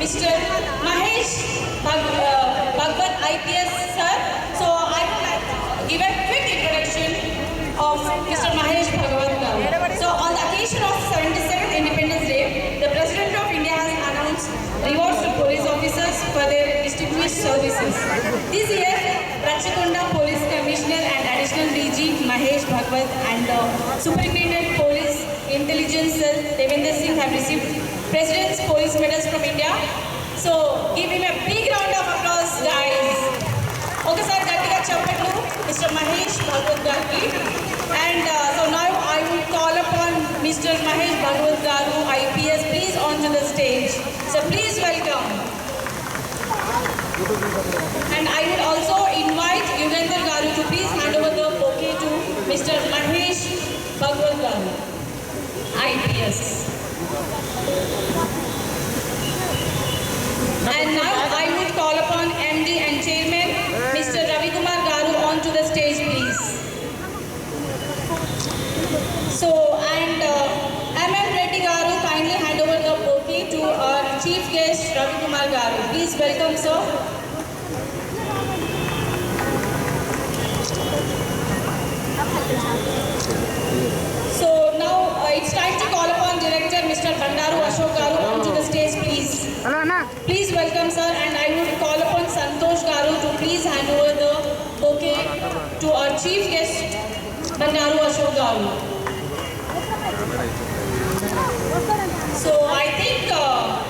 Mr. Mahesh Bhagwat IPS sir. So I would like to give a quick introduction of Mr. Mahesh Bhagwat garu. So on the occasion of 77th Independence Day, the President of India has announced rewards to police officers for their distinguished services. This year, Ratchakunda Police Commissioner and Additional DG Mahesh Bhagwat and Superintendent Police Intelligence Cell Devendra Singh have received President's Police Medals from India. So give him a big round of applause, guys. Okay, sir, gatiga chappatlu, Mr. Mahesh Bhagwat garu. And so now I will call upon Mr. Mahesh Bhagwat garu, IPS, please onto the stage. So please welcome. And I would also invite Yugandhar garu to please hand over the bouquet to Mr. Mahesh Bhagwat garu, IPS. And now I would call upon MD and Chairman Mr. Ravi Kumar garu onto the stage, please. So, and MM Reddy garu, kindly hand over the bouquet to our chief guest Ravi Kumar garu. Please welcome, sir. So now it's time to call upon Director Mr. Bandaru Ashok garu onto the stage, please. Hello, Anna. Please welcome, sir, and I would call upon Santosh garu to please hand over the bouquet to our chief guest Bandaru Ashok garu. So I think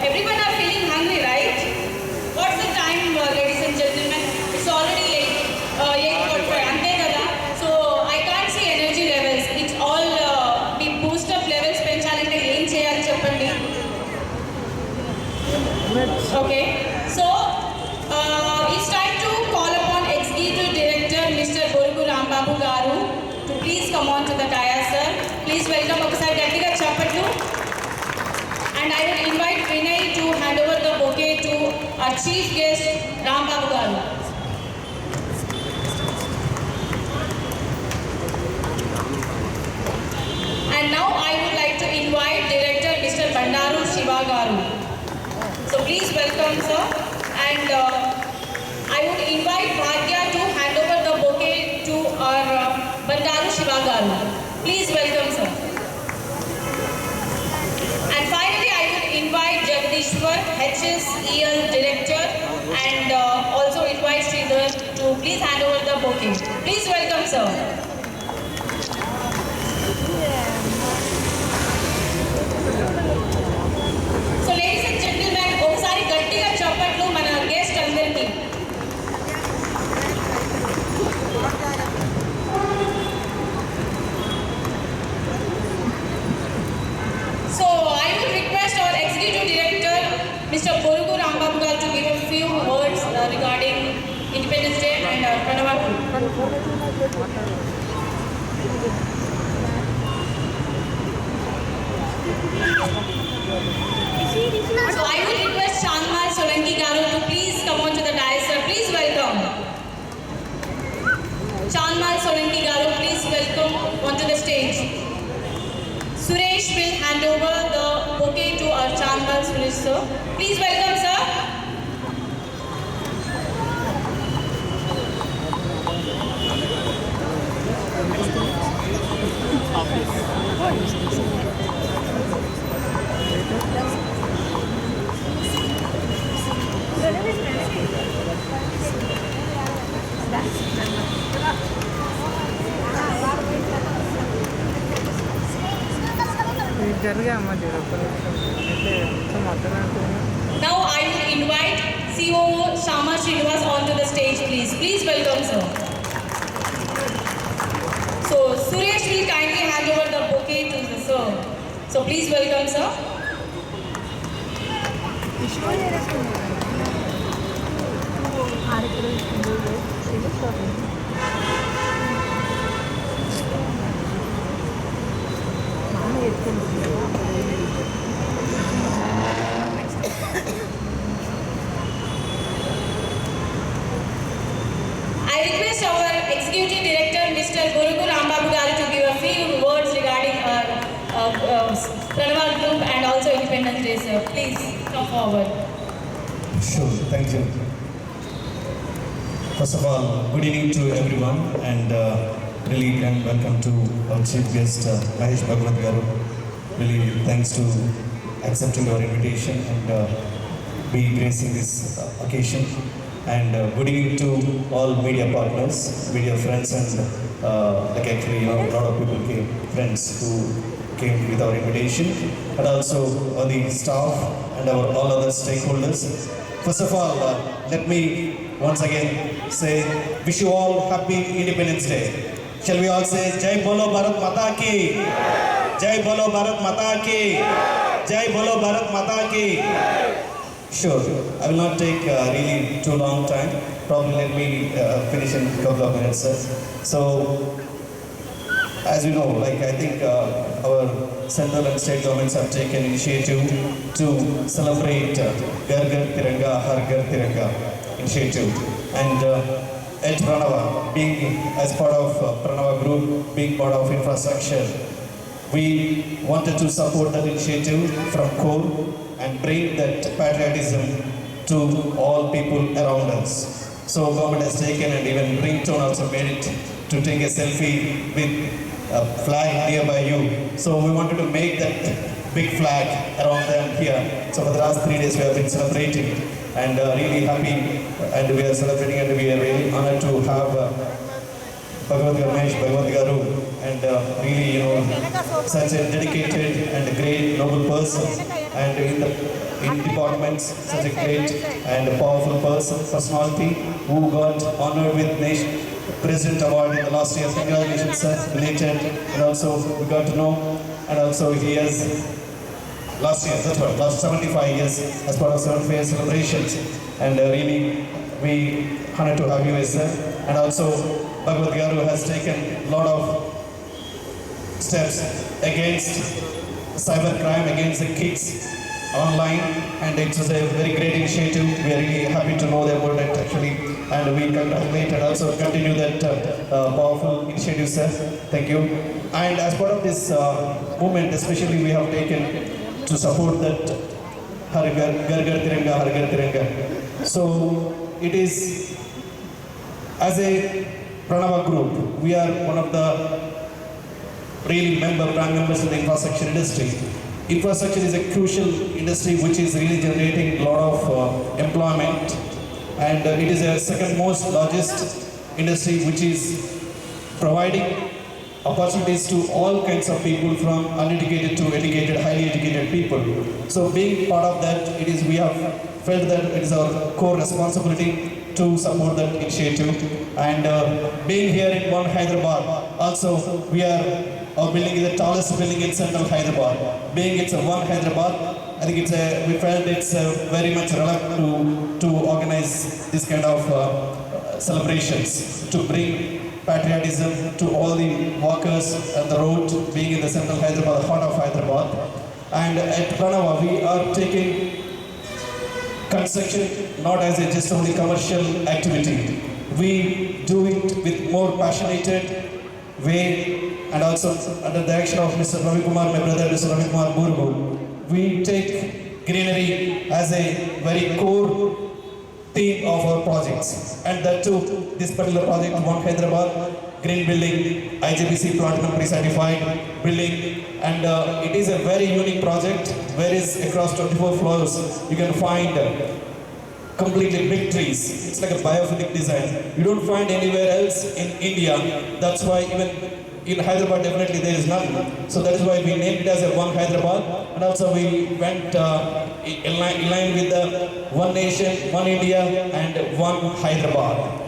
everyone are feeling hungry, right? What's the time, ladies and gentlemen? It's already 8:45. Ante kada. So I can't see energy levels. It's all we boost up levels penchalante em cheyali cheppandi. Okay. So it's time to call upon Executive Director Mr. Borugu Rambabu garu to please come on to the dais, sir. Please welcome ఒకసారి గట్టిగా చప్పట్లు. And I will invite Vinay to hand over the bouquet to our chief guest Rambabu garu. And now I would like to invite Director Mr. Bandaru Shiva garu. So please welcome, sir. And I would invite Bhagya to hand over the bouquet to our Bandaru Shiva garu. Please welcome, sir. And finally, I would invite Jagdishwar, HSEL Director, and also invite Sridhar to please hand over the bouquet. Please welcome, sir. So ladies and gentlemen, ఒకసారి గట్టిగా చప్పట్లు మన guest అందరికీ. So I would request our Executive Director, Mr. Borugu Rambabu garu to give a few words regarding Independence Day and Pranava. So I will request Chandmal Solanki garu to please come on to the dais, sir. Please welcome. Chandmal Solanki garu, please welcome onto the stage. Suresh will hand over the bouquet to our Chandmal Suresh, sir. Please welcome, sir. Now I will invite COO Shama Srinivas onto the stage, please. Please welcome, sir. So Suresh will kindly hand over the bouquet to the sir. So please welcome, sir. I request our Executive Director, Mr. Borugu Rambabu garu to give a few words regarding Pranava Group and also Independence Day, sir. Please come forward. Sure, thank you. First of all, good evening to everyone, and really and welcome to our chief guest, Mahesh Bhagwat Garu. Really, thanks to accepting our invitation and be gracing this occasion. And good evening to all media partners, media friends, and like actually, a lot of people came, friends who came with our invitation, and also all the staff and our all other stakeholders. First of all, let me once again say, wish you all happy Independence Day. Shall we all say, Jai Bolo Bharat Mata Ki, Jai Bolo Bharat Mata Ki, Jai Bolo Bharat Mata Ki. Sure, I will not take really too long time. Probably let me finish in a couple of minutes. So, as you know, like I think our central and state governments have taken initiative to celebrate Ghar Ghar Tiranga, Har Ghar Tiranga initiative. And at Pranava, being as part of Pranava Group, being part of infrastructure, we wanted to support that initiative from core and bring that patriotism to all people around us. So government has taken, and even Ringtone also made it, to take a selfie with a flag nearby you. So we wanted to make that big flag around them here. So for the last 3 days we have been celebrating, and really happy, and we are celebrating, and we are really honored to have Mahesh Bhagwat Garu, and really, such a dedicated and great noble person, and in departments, such a great and powerful personality who got honored with Nation President Award in the last year. Congratulations, sir, related, and also we got to know, and also he has last year, that's what, last 75 years as part of 75 year celebrations, and really we honored to have you as sir. And also Bhagwat Garu has taken a lot of steps against cybercrime, against the kids online, and it was a very great initiative. We are really happy to know about it actually, and we congratulate and also continue that powerful initiative, sir. Thank you. And as part of this movement, especially we have taken to support that Har Ghar Tiranga, Har Ghar Tiranga. So it is, as a Pranava Group, we are one of the really brand members in the infrastructure industry. Infrastructure is a crucial industry which is really generating a lot of employment, and it is the second most largest industry which is providing opportunities to all kinds of people, from uneducated to educated, highly educated people. So being part of that, we have felt that it is our core responsibility to support that initiative. And being here in One Hyderabad, also our building is the tallest building in central Hyderabad. Being it's a One Hyderabad, I think we felt it's very much relevant to organize this kind of celebrations, to bring patriotism to all the walkers on the road, being in the central Hyderabad, the heart of Hyderabad. And at Pranava, we are taking construction not as a just only commercial activity. We do it with more passionate way, and also under the direction of Mr. Ravi Kumar, my brother, Mr. Ravi Kumar Burgu. We take greenery as a very core theme of our projects, and that too, this particular project, One Hyderabad, green building, IGBC Platinum pre-certified building, and it is a very unique project, whereas across 24 floors you can find completely big trees. It's like a biophilic design. You don't find anywhere else in India. That's why even in Hyderabad definitely there is none. So that is why we named it as a One Hyderabad, and also we went in line with the One Nation, One India, and One Hyderabad.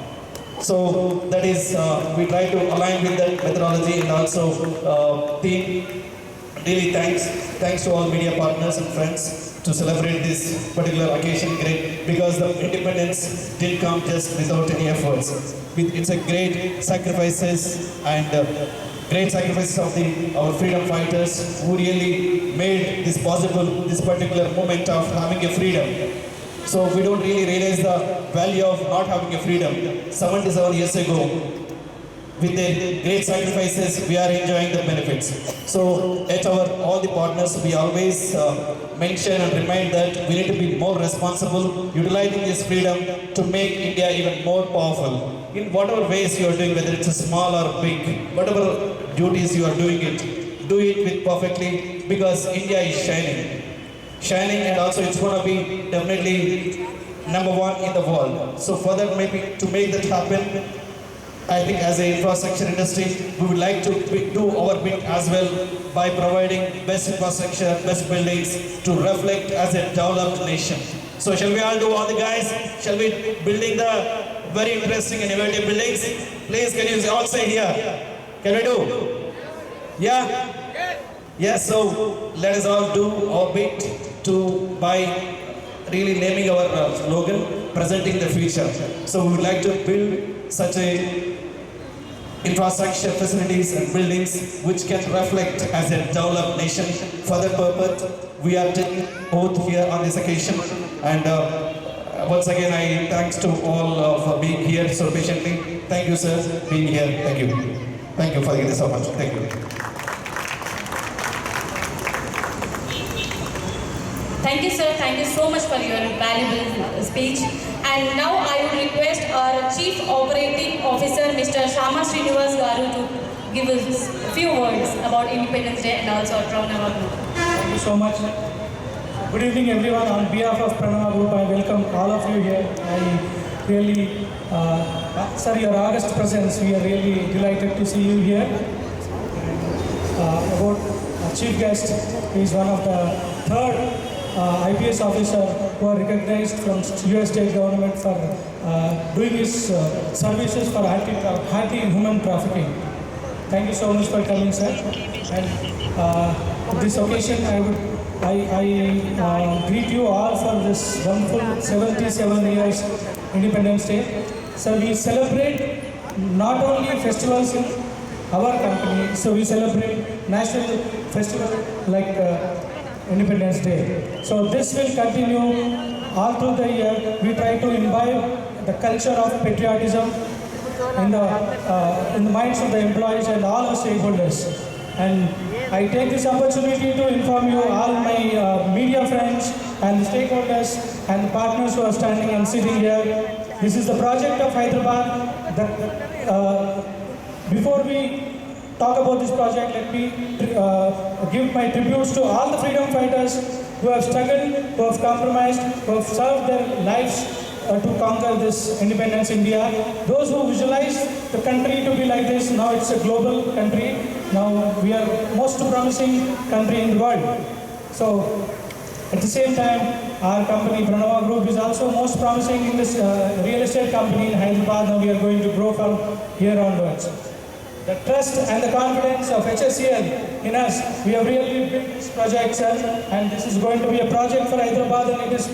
So that is, we try to align with that methodology and also theme. Really thanks to all media partners and friends to celebrate this particular occasion, great, because the independence didn't come just without any efforts. It's a great sacrifices and great sacrifices of our freedom fighters who really made this possible, this particular moment of having a freedom. So we don't really realize the value of not having a freedom. 77 years ago, with their great sacrifices, we are enjoying the benefits. So at all the partners, we always mention and remind that we need to be more responsible, utilizing this freedom to make India even more powerful. In whatever ways you are doing, whether it's a small or big, whatever duties you are doing it, do it with perfectly, because India is shining, and also it's going to be definitely number one in the world. So further, maybe to make that happen, I think as an infrastructure industry, we would like to do our bit as well by providing best infrastructure, best buildings to reflect as a developed nation. So shall we all do, all the guys? Shall we building the very interesting and innovative buildings? Please, can you all say here? Can we do? Yeah? Yes, so let us all do our bit to by really naming our slogan, presenting the future. So we would like to build such a infrastructure facilities and buildings which can reflect as a developed nation. For that purpose, we are taking oath here on this occasion. And once again, I thanks to all for being here so patiently. Thank you, sir, being here. Thank you. Thank you for giving so much. Thank you. Thank you, sir. Thank you so much for your valuable speech. And now I would request our Chief Operating Officer, Mr. Shama Srinivas Garu, to give us a few words about Independence Day and also Pranava Group. Thank you so much. Good evening, everyone. On behalf of Pranava Group, I welcome all of you here. I really, sir, your August presence, we are really delighted to see you here. About our chief guest, he is one of the third IPS officer who are recognized from US state government for doing his services for anti-human trafficking. Thank you so much for coming, sir. And this occasion, I greet you all for this wonderful 77 years Independence Day. So we celebrate not only festivals in our company, so we celebrate national festival like Independence Day. So this will continue all through the year. We try to imbibe the culture of patriotism in the minds of the employees and all our stakeholders. And I take this opportunity to inform you, all my media friends and the stakeholders and the partners who are standing and sitting here. This is the project of Hyderabad. Before we talk about this project, let me give my tributes to all the freedom fighters who have struggled, who have compromised, who have served their lives to conquer this independence India. Those who visualize the country to be like this, now it's a global country. Now we are most promising country in the world. So at the same time, our company Pranava Group is also most promising in this real estate company in Hyderabad. Now we are going to grow from here onwards. The trust and the confidence of HSCL in us, we have really built this project, sir, and this is going to be a project for Hyderabad, and it is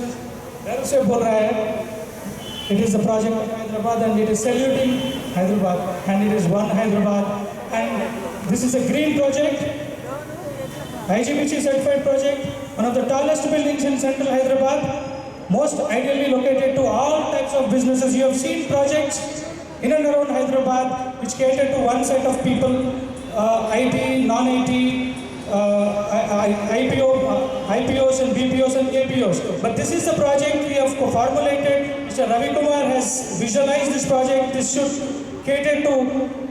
a project of Hyderabad, and it is saluting Hyderabad, and it is one Hyderabad, and this is a green project, IGBC certified project, one of the tallest buildings in central Hyderabad, most ideally located to all types of businesses. You have seen projects in and around Hyderabad which cater to one set of people, IT, non-IT, IPOs and BPOs and APOs. But this is the project we have formulated. Mr. Ravi Kumar has visualized this project. This should cater to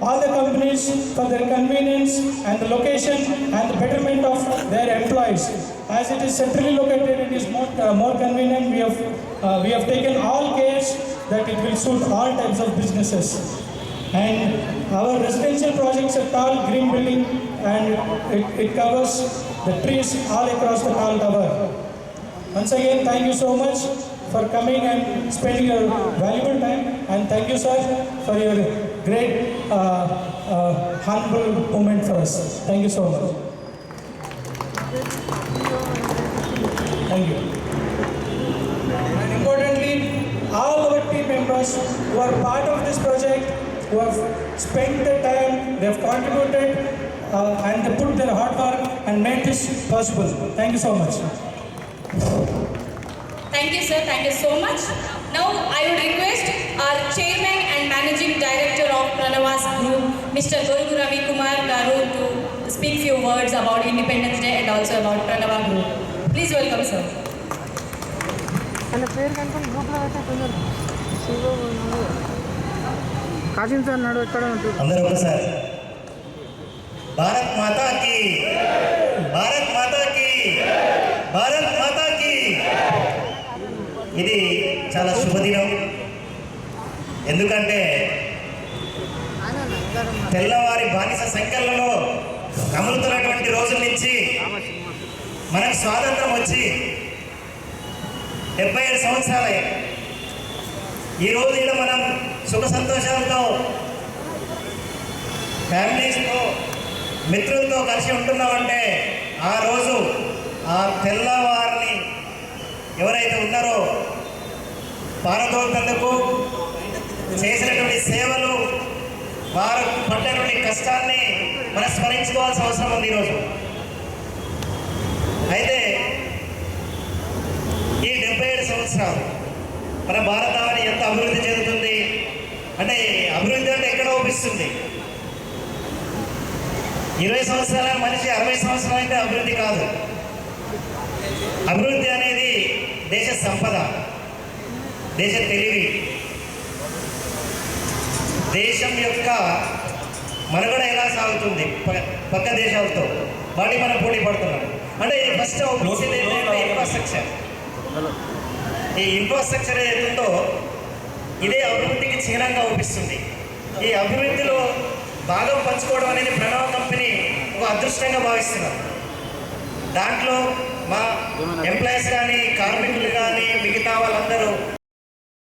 all the companies for their convenience and the location and the betterment of their employees. As it is centrally located, it is more convenient. We have taken all cares that it will suit all types of businesses. And our residential projects are tall green building, and it covers the trees all across the tall tower. Once again, thank you so much for coming and spending your valuable time, and thank you, sir, for your great humble moment for us. Thank you so much. Thank you. And importantly, all our team members who are part of this project, who have spent their time, they have contributed, and they put their hard work and made this possible. Thank you so much. Thank you, sir. Thank you so much. Now, I would request our chairman and Managing Director of Pranavas Group, Mr. Gorugu Ravi Kumar Garu, to speak few words about Independence Day and also about Pranava Group. Please welcome, sir. అన్న పేరు కనుకొని గ్రూప్లో అయితే కొంచెం Kasim sir నాడు ఎక్కడ ఉంటుంది అందరూ ఒకసారి భారత్ మాతాకి, భారత్ మాతాకి, భారత్ మాతాకి. ఇది చాలా శుభదినం. ఎందుకంటే తెల్లవారి బానిస సంఖ్యలలో కములుతున్నటువంటి రోజుల నుంచి మనకు స్వాతంత్రం వచ్చి 77 సంవత్సరాలే. ఈరోజు ఇక్కడ మనం సుఖ సంతోషాలతో ఫ్యామిలీస్తో మిత్రులతో కలిసి ఉంటున్నామంటే ఆ రోజు ఆ తెల్లవారిని ఎవరైతే ఉన్నారో పారదోలేందుకు చేసినటువంటి సేవలు, వారు పడ్డటువంటి కష్టాన్ని మనం స్మరించుకోవాల్సిన అవసరం ఉంది ఈరోజు. అయితే ఈ 77 సంవత్సరాలు మన భారతావని ఎంత అభివృద్ధి చెందుతుంది అంటే, అభివృద్ధి అంటే ఎక్కడ ఊపిస్తుంది. 20 సంవత్సరాల మనిషి 60 సంవత్సరాలు అంటే అభివృద్ధి కాదు. అభివృద్ధి అనేది దేశ సంపద, దేశ తెలివి, దేశం యొక్క మనుగడ ఎలా సాగుతుంది పక్క దేశాలతో వాటి మనం పోటీ పడుతున్నాం అంటే ఫస్ట్ ఇన్ఫ్రాస్ట్రక్చర్. ఈ ఇన్ఫ్రాస్ట్రక్చర్ ఏదైతుందో ఇదే అభివృద్ధికి చిహ్నంగా ఊపిస్తుంది. ఈ అభివృద్ధిలో భాగం పంచుకోవడం అనేది ప్రణవ కంపెనీ ఒక అదృష్టంగా భావిస్తున్నారు. దాంట్లో మా ఎంప్లాయీస్ కానీ, కార్మికులు కానీ, మిగతా వాళ్ళందరూ